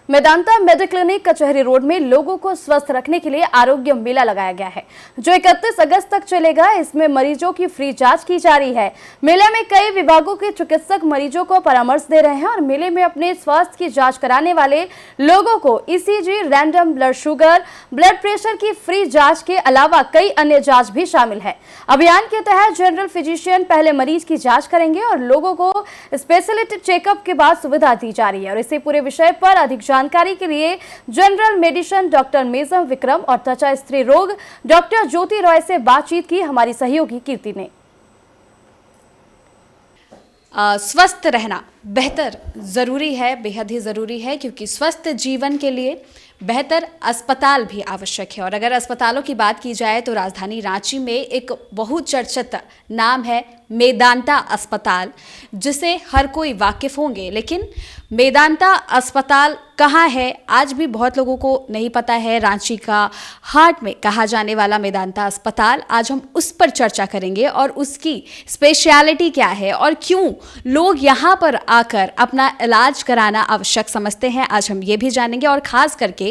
मेदांता मेडिक्लिनिक कचहरी रोड में लोगों को स्वस्थ रखने के लिए आरोग्य मेला लगाया गया है, जो 31 अगस्त तक चलेगा। इसमें मरीजों की फ्री जांच की जा रही है। मेले में कई विभागों के चिकित्सक मरीजों को परामर्श दे रहे हैं और मेले में अपने स्वास्थ्य की जांच कराने वाले लोगों को ECG, random blood sugar, blood pressure की फ्री जाँच के अलावा कई अन्य जाँच भी शामिल है। अभियान के तहत जनरल फिजिशियन पहले मरीज की जाँच करेंगे और लोगों को स्पेशलिस्ट चेकअप के बाद सुविधा दी जा रही है। और इसी पूरे विषय पर अधिक जानकारी के लिए जनरल मेडिसिन डॉक्टर मेजम विक्रम और त्वचा स्त्री रोग डॉक्टर ज्योति रॉय से बातचीत की हमारी सहयोगी कीर्ति ने। स्वस्थ रहना बेहतर ज़रूरी है, बेहद ही ज़रूरी है, क्योंकि स्वस्थ जीवन के लिए बेहतर अस्पताल भी आवश्यक है। और अगर अस्पतालों की बात की जाए तो राजधानी रांची में एक बहुचर्चित नाम है मेदांता अस्पताल, जिसे हर कोई वाकिफ़ होंगे। लेकिन मेदांता अस्पताल कहाँ है, आज भी बहुत लोगों को नहीं पता है। रांची का हार्ट में कहा जाने वाला मेदांता अस्पताल, आज हम उस पर चर्चा करेंगे और उसकी स्पेशलिटी क्या है और क्यों लोग यहाँ पर आकर अपना इलाज कराना आवश्यक समझते हैं, आज हम ये भी जानेंगे। और ख़ास करके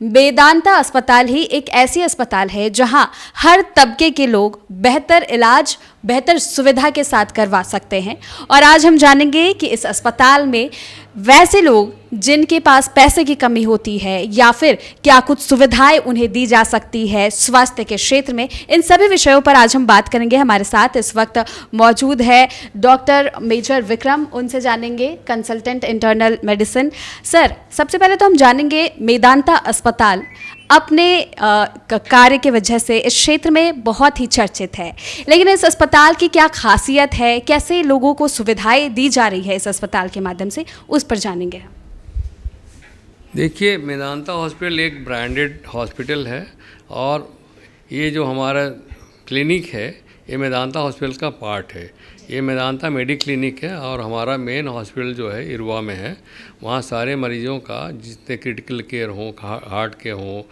मेदांता अस्पताल ही एक ऐसी अस्पताल है जहाँ हर तबके के लोग बेहतर इलाज, बेहतर सुविधा के साथ करवा सकते हैं। और आज हम जानेंगे कि इस अस्पताल में वैसे लोग जिनके पास पैसे की कमी होती है या फिर क्या कुछ सुविधाएं उन्हें दी जा सकती है स्वास्थ्य के क्षेत्र में, इन सभी विषयों पर आज हम बात करेंगे। हमारे साथ इस वक्त मौजूद है डॉक्टर मेजर विक्रम, उनसे जानेंगे, कंसल्टेंट इंटरनल मेडिसिन। सर, सबसे पहले तो हम जानेंगे मेदांता अस्पताल अपने कार्य की वजह से इस क्षेत्र में बहुत ही चर्चित है, लेकिन इस अस्पताल की क्या खासियत है, कैसे लोगों को सुविधाएं दी जा रही है इस अस्पताल के माध्यम से, उस पर जानेंगे। देखिए, मेदांता हॉस्पिटल एक ब्रांडेड हॉस्पिटल है और ये जो हमारा क्लिनिक है ये मेदांता हॉस्पिटल का पार्ट है। ये मेदांता मेडिक्लिनिक है और हमारा मेन हॉस्पिटल जो है इरवा में है। वहाँ सारे मरीजों का जितने क्रिटिकल केयर हों, हार्ट के हों,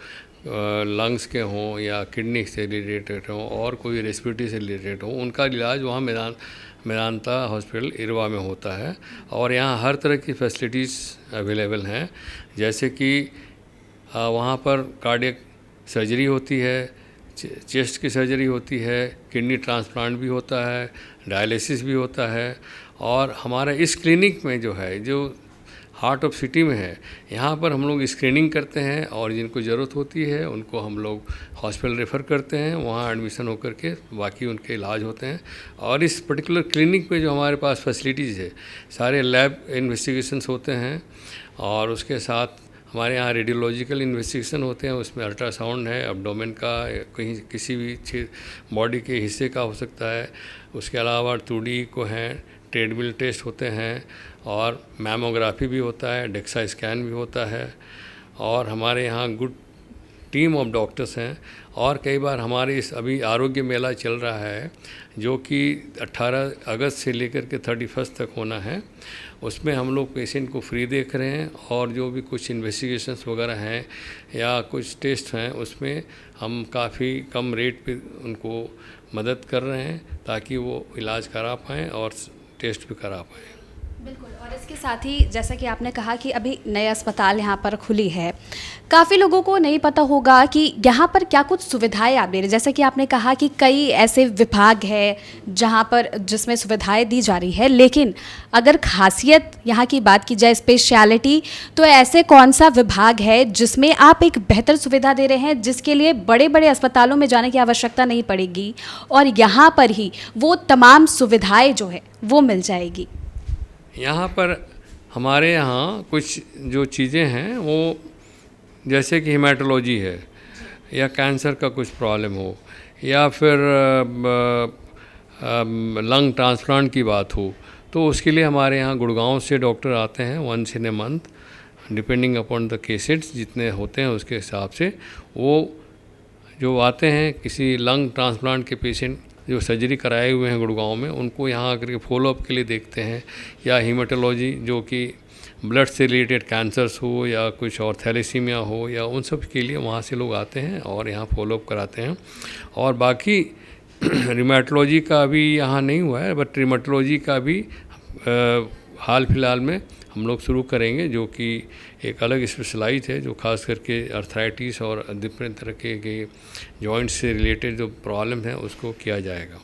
लंग्स के हों या किडनी से रिलेटेड हों और कोई रेस्पिरेटरी से रिलेटेड हो, उनका इलाज वहाँ मेदांता हॉस्पिटल इरवा में होता है। और यहाँ हर तरह की फैसिलिटीज़ अवेलेबल हैं, जैसे कि वहाँ पर कार्डियक सर्जरी होती है, चेस्ट की सर्जरी होती है, किडनी ट्रांसप्लांट भी होता है, डायलिसिस भी होता है। और हमारे इस क्लिनिक में जो है, जो हार्ट ऑफ सिटी में है, यहाँ पर हम लोग स्क्रीनिंग करते हैं और जिनको ज़रूरत होती है उनको हम लोग हॉस्पिटल रेफ़र करते हैं, वहाँ एडमिशन होकर के बाकी उनके इलाज होते हैं। और इस पर्टिकुलर क्लिनिक में जो हमारे पास फैसिलिटीज़ है, सारे लैब इन्वेस्टिगेशंस होते हैं और उसके साथ हमारे यहाँ रेडियोलॉजिकल इन्वेस्टिगेशन होते हैं। उसमें अल्ट्रासाउंड है, एब्डोमेन का, कहीं किसी भी बॉडी के हिस्से का हो सकता है। उसके अलावा 2D को हैं, ट्रेडमिल टेस्ट होते हैं और मैमोग्राफी भी होता है, डेक्सा स्कैन भी होता है। और हमारे यहाँ गुड टीम ऑफ डॉक्टर्स हैं। और कई बार हमारे इस अभी आरोग्य मेला चल रहा है जो कि 18 अगस्त से लेकर के 31 तक होना है। उसमें हम लोग पेशेंट को फ्री देख रहे हैं और जो भी कुछ इन्वेस्टिगेशंस वगैरह हैं या कुछ टेस्ट हैं उसमें हम काफ़ी कम रेट पे उनको मदद कर रहे हैं ताकि वो इलाज करा पाएँ और टेस्ट भी करा पाएँ। बिल्कुल। और इसके साथ ही जैसा कि आपने कहा कि अभी नया अस्पताल यहाँ पर खुली है, काफ़ी लोगों को नहीं पता होगा कि यहाँ पर क्या कुछ सुविधाएं आप दे रहे हैं। जैसे कि आपने कहा कि कई ऐसे विभाग है जहाँ पर जिसमें सुविधाएं दी जा रही है, लेकिन अगर खासियत यहाँ की बात की जाए, स्पेशलिटी, तो ऐसे कौन सा विभाग है जिसमें आप एक बेहतर सुविधा दे रहे हैं जिसके लिए बड़े बड़े अस्पतालों में जाने की आवश्यकता नहीं पड़ेगी और यहाँ पर ही वो तमाम सुविधाएँ जो है वो मिल जाएगी? यहाँ पर हमारे यहाँ कुछ जो चीज़ें हैं वो जैसे कि हेमाटोलॉजी है या कैंसर का कुछ प्रॉब्लम हो या फिर लंग ट्रांसप्लांट की बात हो, तो उसके लिए हमारे यहाँ गुड़गांव से डॉक्टर आते हैं once in a month, depending upon the cases जितने होते हैं उसके हिसाब से वो जो आते हैं। किसी लंग ट्रांसप्लांट के पेशेंट जो सर्जरी कराए हुए हैं गुड़गांव में, उनको यहाँ आकर के फॉलोअप के लिए देखते हैं। या हीमेटोलॉजी जो कि ब्लड से रिलेटेड कैंसर्स हो या कुछ और थैलेसीमिया हो या उन सब के लिए वहाँ से लोग आते हैं और यहाँ फॉलोअप कराते हैं। और बाकी रिमेटोलॉजी का अभी यहाँ नहीं हुआ है, बट रिमेटोलॉजी का भी हाल फिलहाल में हम लोग शुरू करेंगे, जो कि एक अलग स्पेशलाइज है, जो खास करके अर्थराइटिस और डिफरेंट तरह के जॉइंट से रिलेटेड जो प्रॉब्लम है उसको किया जाएगा।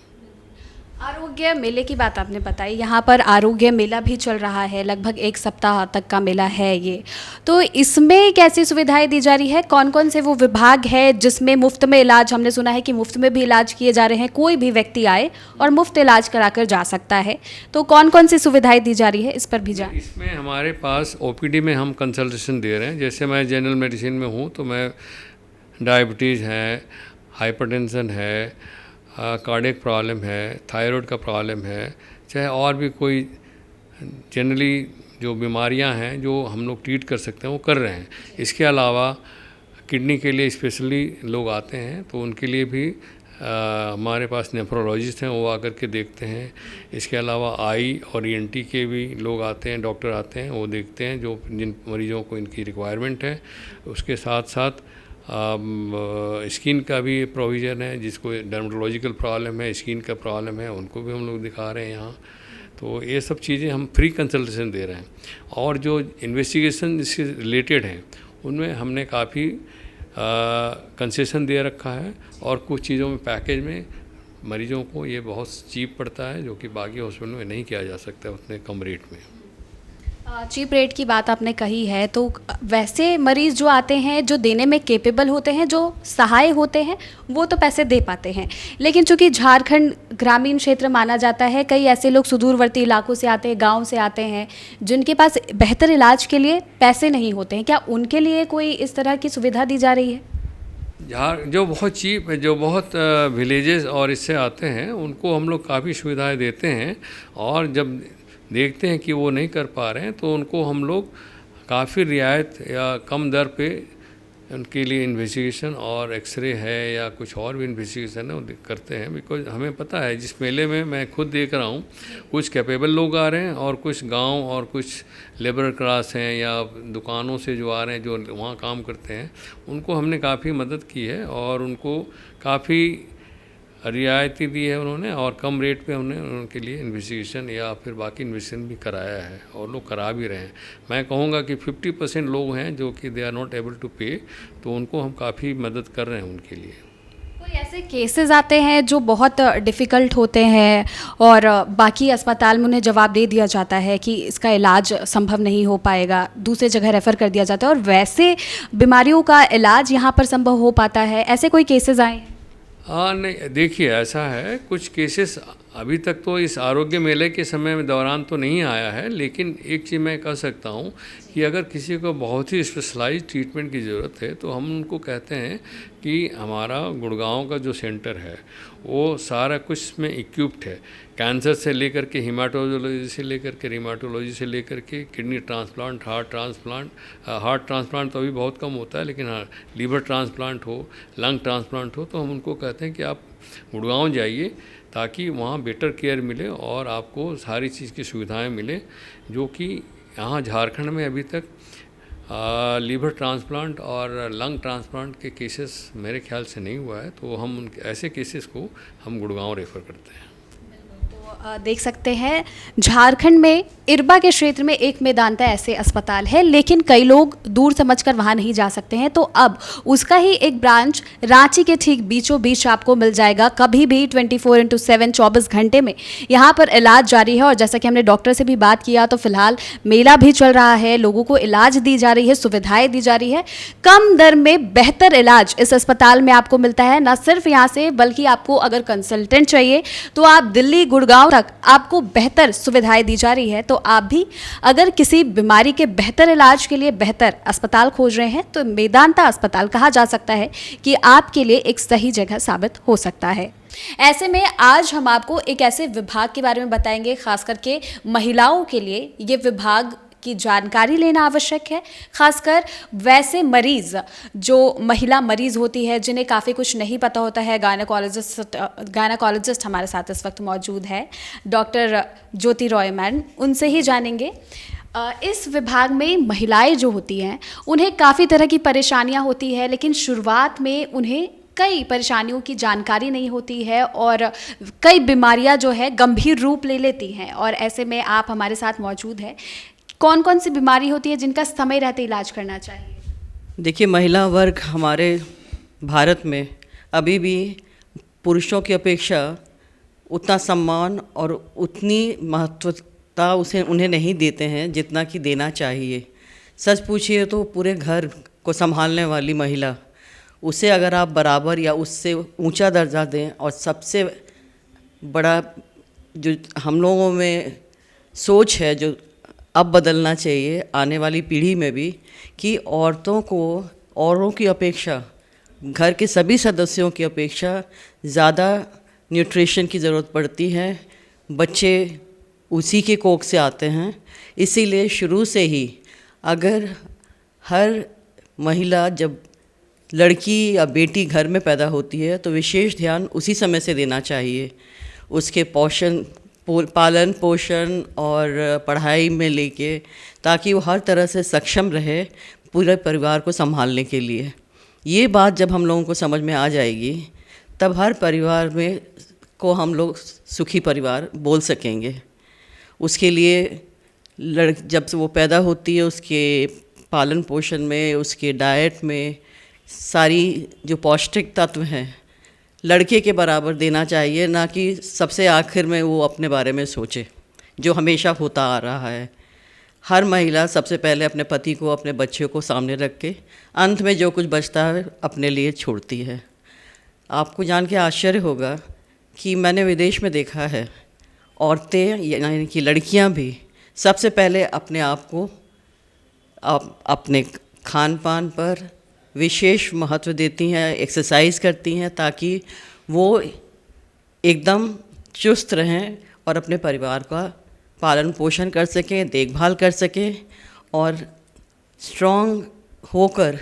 आरोग्य मेले की बात आपने बताई, यहाँ पर आरोग्य मेला भी चल रहा है, लगभग 1 सप्ताह तक का मेला है ये। तो इसमें कैसी सुविधाएं दी जा रही है, कौन कौन से वो विभाग है जिसमें मुफ्त में इलाज, हमने सुना है कि मुफ्त में भी इलाज किए जा रहे हैं, कोई भी व्यक्ति आए और मुफ्त इलाज कराकर जा सकता है, तो कौन कौन सी सुविधाएं दी जा रही है, इस पर भी जान। इसमें हमारे पास OPD में हम कंसल्टेशन दे रहे हैं। जैसे मैं जनरल मेडिसिन में हूँ तो मैं डायबिटीज़ है, हाइपरटेंशन है, कार्डियक प्रॉब्लम है, थायराइड का प्रॉब्लम है, चाहे और भी कोई जनरली जो बीमारियां हैं जो हम लोग ट्रीट कर सकते हैं वो कर रहे हैं। इसके अलावा किडनी के लिए स्पेशली लोग आते हैं, तो उनके लिए भी हमारे पास नेफ्रोलॉजिस्ट हैं, वो आकर के देखते हैं। इसके अलावा आई और ENT के भी लोग आते हैं, डॉक्टर आते हैं, वो देखते हैं जो जिन मरीज़ों को इनकी रिक्वायरमेंट है। उसके साथ साथ स्किन का भी प्रोविज़न है, जिसको डर्मेटोलॉजिकल प्रॉब्लम है, स्किन का प्रॉब्लम है, उनको भी हम लोग दिखा रहे हैं यहाँ। तो ये सब चीज़ें हम फ्री कंसल्टेशन दे रहे हैं। और जो इन्वेस्टिगेशन इससे रिलेटेड हैं उनमें हमने काफ़ी कंसेशन दे रखा है, और कुछ चीज़ों में पैकेज में मरीजों को ये बहुत चीप पड़ता है, जो कि बाकी हॉस्पिटल में नहीं किया जा सकता उतने कम रेट में। चीप रेट की बात आपने कही है, तो वैसे मरीज़ जो आते हैं, जो देने में केपेबल होते हैं, जो सहाय होते हैं, वो तो पैसे दे पाते हैं, लेकिन चूंकि झारखंड ग्रामीण क्षेत्र माना जाता है, कई ऐसे लोग सुदूरवर्ती इलाकों से आते हैं, गांव से आते हैं, जिनके पास बेहतर इलाज के लिए पैसे नहीं होते हैं, क्या उनके लिए कोई इस तरह की सुविधा दी जा रही है? जो बहुत चीप है, जो बहुत विलेजेस और इससे आते हैं, उनको हम लोग काफ़ी सुविधाएं देते हैं। और जब देखते हैं कि वो नहीं कर पा रहे हैं तो उनको हम लोग काफ़ी रियायत या कम दर पे उनके लिए इन्वेस्टिगेशन और एक्सरे है या कुछ और भी इन्वेस्टिगेशन है वो करते हैं। बिकॉज हमें पता है, जिस मेले में मैं खुद देख रहा हूँ, कुछ कैपेबल लोग आ रहे हैं और कुछ गांव और कुछ लेबर क्लास हैं या दुकानों से जो आ रहे हैं, जो वहाँ काम करते हैं, उनको हमने काफ़ी मदद की है और उनको काफ़ी रियायती दी है उन्होंने, और कम रेट पे हमने उनके लिए इन्वेस्टिगेशन या फिर बाकी इन्वेस्टिगेशन भी कराया है, और लोग करा भी रहे हैं। मैं कहूँगा कि 50% लोग हैं जो कि they are not able to pay, तो उनको हम काफ़ी मदद कर रहे हैं उनके लिए। कोई ऐसे केसेस आते हैं जो बहुत डिफ़िकल्ट होते हैं और बाकी अस्पताल में उन्हें जवाब दे दिया जाता है कि इसका इलाज संभव नहीं हो पाएगा, दूसरे जगह रेफ़र कर दिया जाता है, और वैसे बीमारियों का इलाज यहाँ पर संभव हो पाता है, ऐसे कोई केसेस आए हैं? हाँ, नहीं, देखिए ऐसा है, कुछ केसेस अभी तक तो इस आरोग्य मेले के समय में दौरान तो नहीं आया है, लेकिन एक चीज़ मैं कह सकता हूँ कि अगर किसी को बहुत ही स्पेशलाइज्ड ट्रीटमेंट की ज़रूरत है तो हम उनको कहते हैं कि हमारा गुड़गांव का जो सेंटर है वो सारा कुछ में इक्विप्ड है। कैंसर से लेकर के हीमाटोलॉजी से लेकर के रिमाटोलॉजी से लेकर के किडनी ट्रांसप्लांट, हार्ट ट्रांसप्लांट तो अभी बहुत कम होता है, लेकिन हाँ, लीवर ट्रांसप्लांट हो, लंग ट्रांसप्लांट हो, तो हम उनको कहते हैं कि आप गुड़गांव जाइए, ताकि वहाँ बेटर केयर मिले और आपको सारी चीज़ की सुविधाएं मिले, जो कि यहाँ झारखंड में अभी तक लीवर ट्रांसप्लांट और लंग ट्रांसप्लांट के केसेस मेरे ख्याल से नहीं हुआ है। तो हम ऐसे केसेस को हम गुड़गांव रेफ़र करते हैं। देख सकते हैं झारखंड में इरबा के क्षेत्र में एक मेदांता ऐसे अस्पताल है, लेकिन कई लोग दूर समझकर वहां नहीं जा सकते हैं, तो अब उसका ही एक ब्रांच रांची के ठीक बीचों बीच आपको मिल जाएगा। कभी भी 24/7 24 घंटे में यहां पर इलाज जारी है। और जैसा कि हमने डॉक्टर से भी बात किया, तो फिलहाल मेला भी चल रहा है, लोगों को इलाज दी जा रही है, सुविधाएं दी जा रही है, कम दर में बेहतर इलाज इस अस्पताल में आपको मिलता है। न सिर्फ यहाँ से, बल्कि आपको अगर कंसल्टेंट चाहिए तो आप दिल्ली, गुड़गांव तक आपको बेहतर सुविधाएं दी जा रही है। तो आप भी अगर किसी बीमारी के बेहतर इलाज के लिए बेहतर अस्पताल खोज रहे हैं, तो मेदांता अस्पताल कहा जा सकता है कि आपके लिए एक सही जगह साबित हो सकता है। ऐसे में आज हम आपको एक ऐसे विभाग के बारे में बताएंगे, खास करके महिलाओं के लिए ये विभाग की जानकारी लेना आवश्यक है। खासकर वैसे मरीज़ जो महिला मरीज़ होती है, जिन्हें काफ़ी कुछ नहीं पता होता है। गायनाकोलॉजिस्ट हमारे साथ इस वक्त मौजूद है, डॉक्टर ज्योति रॉय मैम, उनसे ही जानेंगे। इस विभाग में महिलाएं जो होती हैं, उन्हें काफ़ी तरह की परेशानियां होती है, लेकिन शुरुआत में उन्हें कई परेशानियों की जानकारी नहीं होती है और कई बीमारियां जो है गंभीर रूप ले लेती हैं। और ऐसे में आप हमारे साथ मौजूद हैं। कौन कौन सी बीमारी होती है जिनका समय रहते इलाज करना चाहिए? देखिए, महिला वर्ग हमारे भारत में अभी भी पुरुषों की अपेक्षा उतना सम्मान और उतनी महत्वता उन्हें नहीं देते हैं जितना कि देना चाहिए। सच पूछिए तो पूरे घर को संभालने वाली महिला, उसे अगर आप बराबर या उससे ऊंचा दर्जा दें, और सबसे बड़ा जो हम लोगों में सोच है जो अब बदलना चाहिए आने वाली पीढ़ी में भी, कि औरतों को औरों की अपेक्षा, घर के सभी सदस्यों की अपेक्षा ज़्यादा न्यूट्रिशन की ज़रूरत पड़ती है। बच्चे उसी के कोख से आते हैं, इसीलिए शुरू से ही अगर हर महिला, जब लड़की या बेटी घर में पैदा होती है, तो विशेष ध्यान उसी समय से देना चाहिए। उसके पालन पोषण और पढ़ाई में लेके, ताकि वो हर तरह से सक्षम रहे पूरे परिवार को संभालने के लिए। ये बात जब हम लोगों को समझ में आ जाएगी, तब हर परिवार में को हम लोग सुखी परिवार बोल सकेंगे। उसके लिए जब से वो पैदा होती है, उसके पालन पोषण में, उसके डाइट में सारी जो पौष्टिक तत्व हैं लड़के के बराबर देना चाहिए, ना कि सबसे आखिर में वो अपने बारे में सोचे, जो हमेशा होता आ रहा है। हर महिला सबसे पहले अपने पति को, अपने बच्चे को सामने रख के अंत में जो कुछ बचता है अपने लिए छोड़ती है। आपको जान के आश्चर्य होगा कि मैंने विदेश में देखा है, औरतें यानी कि लड़कियां भी सबसे पहले अपने आप को अपने खान पान पर विशेष महत्व देती हैं, एक्सरसाइज करती हैं, ताकि वो एकदम चुस्त रहें और अपने परिवार का पालन पोषण कर सकें, देखभाल कर सकें, और स्ट्रॉन्ग होकर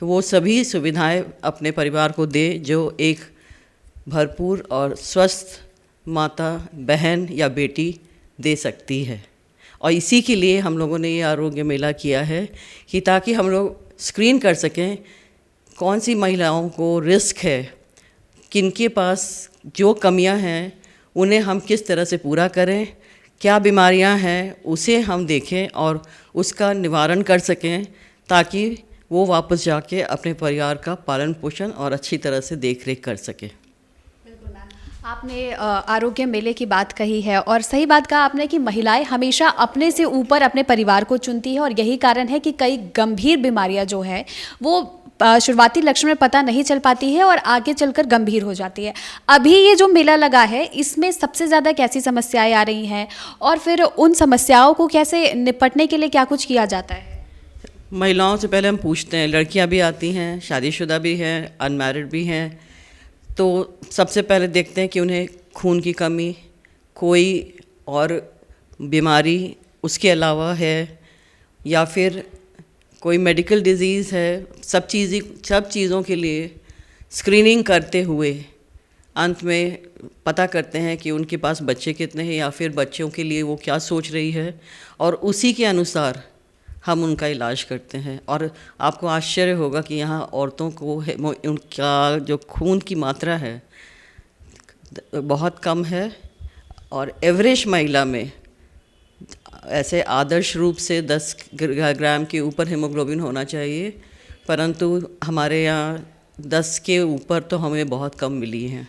वो सभी सुविधाएं अपने परिवार को दे जो एक भरपूर और स्वस्थ माता, बहन या बेटी दे सकती है। और इसी के लिए हम लोगों ने ये आरोग्य मेला किया है, कि ताकि हम लोग स्क्रीन कर सकें कौन सी महिलाओं को रिस्क है, किनके पास जो कमियां हैं उन्हें हम किस तरह से पूरा करें, क्या बीमारियां हैं उसे हम देखें और उसका निवारण कर सकें, ताकि वो वापस जाके अपने परिवार का पालन पोषण और अच्छी तरह से देख रेख कर सकें। आपने आरोग्य मेले की बात कही है, और सही बात कहा आपने कि महिलाएं हमेशा अपने से ऊपर अपने परिवार को चुनती है, और यही कारण है कि कई गंभीर बीमारियां जो है वो शुरुआती लक्षण में पता नहीं चल पाती है और आगे चलकर गंभीर हो जाती है। अभी ये जो मेला लगा है, इसमें सबसे ज़्यादा कैसी समस्याएं आ रही हैं, और फिर उन समस्याओं को कैसे निपटने के लिए क्या कुछ किया जाता है? महिलाओं से पहले हम पूछते हैं, लड़कियां भी आती हैं, शादीशुदा भी हैं, अनमैरिड भी हैं, तो सबसे पहले देखते हैं कि उन्हें खून की कमी, कोई और बीमारी उसके अलावा है, या फिर कोई मेडिकल डिजीज़ है। सब चीज़ों के लिए स्क्रीनिंग करते हुए अंत में पता करते हैं कि उनके पास बच्चे कितने हैं, या फिर बच्चों के लिए वो क्या सोच रही है, और उसी के अनुसार हम उनका इलाज करते हैं। और आपको आश्चर्य होगा कि यहाँ औरतों को उनका जो खून की मात्रा है बहुत कम है, और एवरेज महिला में ऐसे आदर्श रूप से 10 ग्राम के ऊपर हीमोग्लोबिन होना चाहिए, परंतु हमारे यहाँ 10 के ऊपर तो हमें बहुत कम मिली हैं।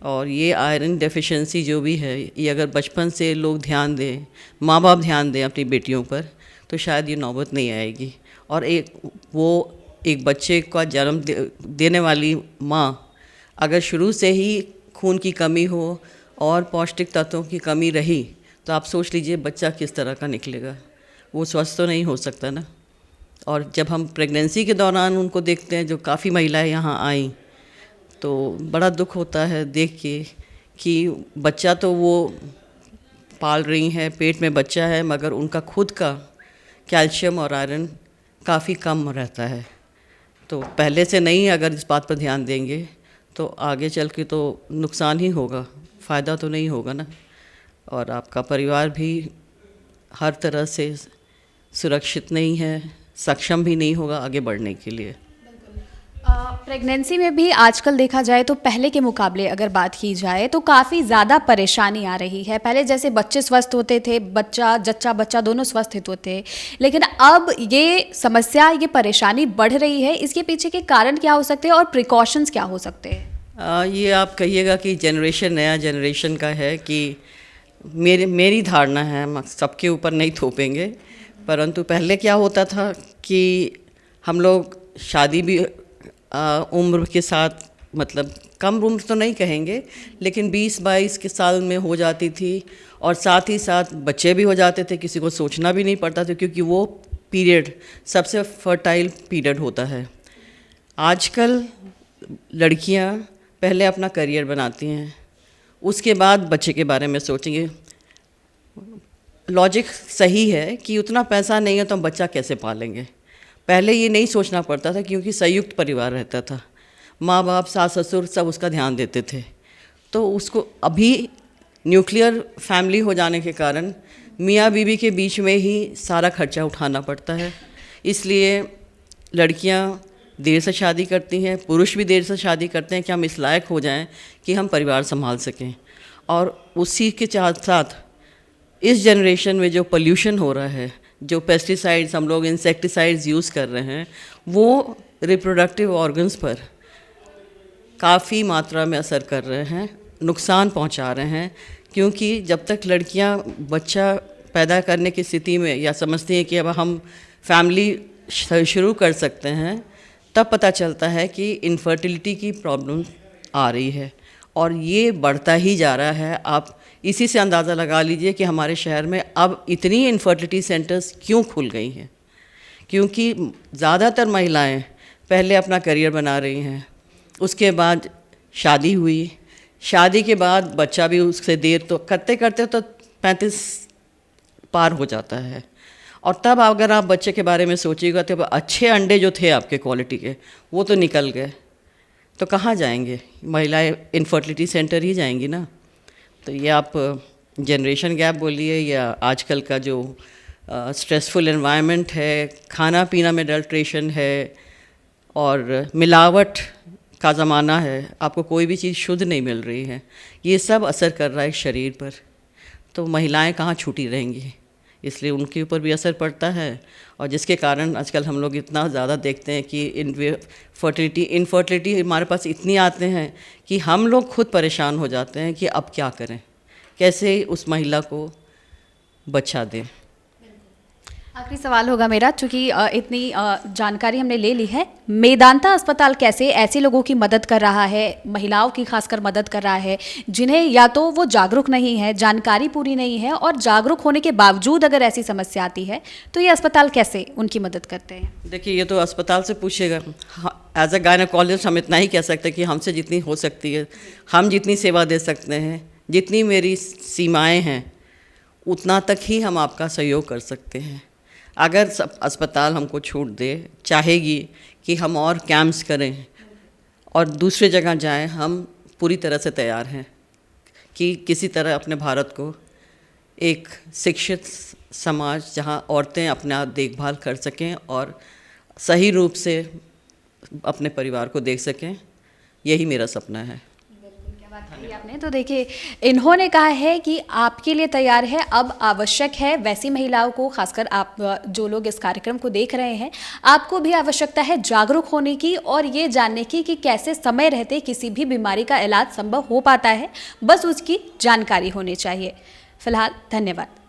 और ये आयरन डेफिशिएंसी जो भी है, ये अगर बचपन से लोग ध्यान दें, माँ बाप ध्यान दें अपनी बेटियों पर, तो शायद ये नौबत नहीं आएगी। और एक बच्चे का जन्म देने वाली माँ अगर शुरू से ही खून की कमी हो और पौष्टिक तत्वों की कमी रही, तो आप सोच लीजिए बच्चा किस तरह का निकलेगा, वो स्वस्थ तो नहीं हो सकता ना। और जब हम प्रेगनेंसी के दौरान उनको देखते हैं, जो काफ़ी महिलाएं यहाँ आईं, तो बड़ा दुख होता है देख के कि बच्चा तो वो पाल रही हैं, पेट में बच्चा है, मगर उनका खुद का कैल्शियम और आयरन काफ़ी कम रहता है। तो पहले से नहीं अगर इस बात पर ध्यान देंगे तो आगे चल के तो नुकसान ही होगा, फ़ायदा तो नहीं होगा ना। और आपका परिवार भी हर तरह से सुरक्षित नहीं है, सक्षम भी नहीं होगा आगे बढ़ने के लिए। प्रेगनेंसी में भी आजकल देखा जाए तो पहले के मुकाबले अगर बात की जाए तो काफ़ी ज़्यादा परेशानी आ रही है। पहले जैसे बच्चे स्वस्थ होते थे, बच्चा दोनों स्वस्थ होते थे, लेकिन अब ये समस्या, ये परेशानी बढ़ रही है। इसके पीछे के कारण क्या हो सकते हैं और प्रिकॉशंस क्या हो सकते हैं? ये आप कहिएगा कि जनरेशन नया जनरेशन का है कि मेरी धारणा है, हम सबके ऊपर नहीं थोपेंगे, परंतु पहले क्या होता था कि हम लोग शादी भी उम्र के साथ, मतलब कम उम्र तो नहीं कहेंगे, लेकिन 20-22 के साल में हो जाती थी, और साथ ही साथ बच्चे भी हो जाते थे, किसी को सोचना भी नहीं पड़ता था, क्योंकि वो पीरियड सबसे फर्टाइल पीरियड होता है। आजकल लड़कियां पहले अपना करियर बनाती हैं, उसके बाद बच्चे के बारे में सोचेंगे। लॉजिक सही है कि उतना पैसा नहीं है तो हम बच्चा कैसे पालेंगे। पहले ये नहीं सोचना पड़ता था, क्योंकि संयुक्त परिवार रहता था, माँ बाप, सास ससुर सब उसका ध्यान देते थे। तो उसको अभी न्यूक्लियर फैमिली हो जाने के कारण मियाँ बीवी के बीच में ही सारा खर्चा उठाना पड़ता है। इसलिए लड़कियाँ देर से शादी करती हैं, पुरुष भी देर से शादी करते हैं कि हम इस लायक हो जाएं कि हम परिवार संभाल सकें। और उसी के साथ साथ इस जनरेशन में जो पोल्यूशन हो रहा है, जो पेस्टिसाइड्स हम लोग इंसेक्टिसाइड्स यूज़ कर रहे हैं, वो रिप्रोडक्टिव ऑर्गन्स पर काफ़ी मात्रा में असर कर रहे हैं, नुकसान पहुंचा रहे हैं। क्योंकि जब तक लड़कियां बच्चा पैदा करने की स्थिति में या समझती हैं कि अब हम फैमिली शुरू कर सकते हैं, तब पता चलता है कि इनफर्टिलिटी की प्रॉब्लम आ रही है, और ये बढ़ता ही जा रहा है। आप इसी से अंदाज़ा लगा लीजिए कि हमारे शहर में अब इतनी इनफर्टिलिटी सेंटर्स क्यों खुल गई हैं। क्योंकि ज़्यादातर महिलाएं पहले अपना करियर बना रही हैं, उसके बाद शादी हुई, शादी के बाद बच्चा भी उससे देर तो करते करते तो 35 पार हो जाता है। और तब अगर आप बच्चे के बारे में सोचिएगा तो अच्छे अंडे जो थे आपके क्वालिटी के, वो तो निकल गए, तो कहाँ जाएंगे? महिलाएं इनफर्टिलिटी सेंटर ही जाएंगी ना। तो ये आप जनरेशन गैप बोलिए या आजकल का जो स्ट्रेसफुल एनवायरनमेंट है, खाना पीना में अडल्ट्रेशन है और मिलावट का ज़माना है, आपको कोई भी चीज़ शुद्ध नहीं मिल रही है, ये सब असर कर रहा है शरीर पर। तो महिलाएं कहाँ छूटी रहेंगी, इसलिए उनके ऊपर भी असर पड़ता है। और जिसके कारण आजकल हम लोग इतना ज़्यादा देखते हैं कि इनफर्टिलिटी हमारे पास इतनी आते हैं कि हम लोग खुद परेशान हो जाते हैं कि अब क्या करें, कैसे उस महिला को बच्चा दें। आखिरी सवाल होगा मेरा, चूँकि इतनी जानकारी हमने ले ली है, मेदांता अस्पताल कैसे ऐसे लोगों की मदद कर रहा है, महिलाओं की खासकर मदद कर रहा है जिन्हें या तो वो जागरूक नहीं है, जानकारी पूरी नहीं है, और जागरूक होने के बावजूद अगर ऐसी समस्या आती है तो ये अस्पताल कैसे उनकी मदद करते हैं? देखिए, ये तो अस्पताल से पूछिएगा। एज अ गायनेकोलॉजिस्ट हम इतना ही कह सकते हैं कि हमसे जितनी हो सकती है, हम जितनी सेवा दे सकते हैं, जितनी मेरी सीमाएँ हैं, उतना तक ही हम आपका सहयोग कर सकते हैं। अगर सब अस्पताल हमको छूट दे, चाहेगी कि हम और कैंप्स करें और दूसरे जगह जाएं, हम पूरी तरह से तैयार हैं कि किसी तरह अपने भारत को एक शिक्षित समाज, जहां औरतें अपना देखभाल कर सकें और सही रूप से अपने परिवार को देख सकें, यही मेरा सपना है। आपने तो देखिए, इन्होंने कहा है कि आपके लिए तैयार है, अब आवश्यक है वैसी महिलाओं को, खासकर आप जो लोग इस कार्यक्रम को देख रहे हैं, आपको भी आवश्यकता है जागरूक होने की और ये जानने की कि कैसे समय रहते किसी भी बीमारी का इलाज संभव हो पाता है, बस उसकी जानकारी होनी चाहिए। फिलहाल धन्यवाद।